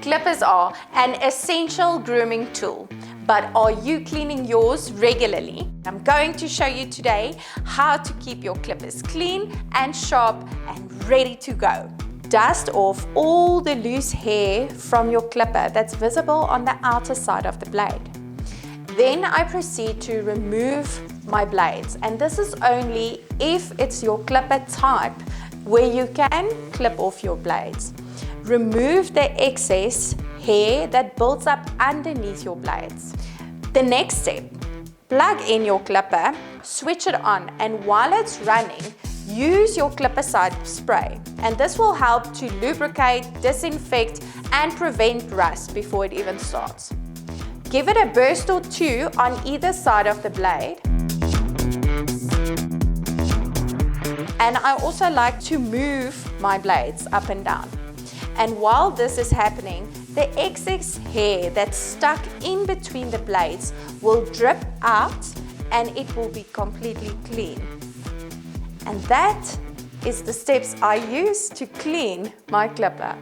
Clippers are an essential grooming tool, but are you cleaning yours regularly? I'm going to show you today how to keep your clippers clean and sharp and ready to go. Dust off all the loose hair from your clipper that's visible on the outer side of the blade. Then I proceed to remove my blades, and this is only if it's your clipper type where you can clip off your blades. Remove the excess hair that builds up underneath your blades. The next step, plug in your clipper, switch it on, and while it's running, use your clipper side spray. And this will help to lubricate, disinfect, and prevent rust before it even starts. Give it a burst or two on either side of the blade. And I also like to move my blades up and down. And while this is happening, the excess hair that's stuck in between the blades will drip out and it will be completely clean. And that is the steps I use to clean my clipper.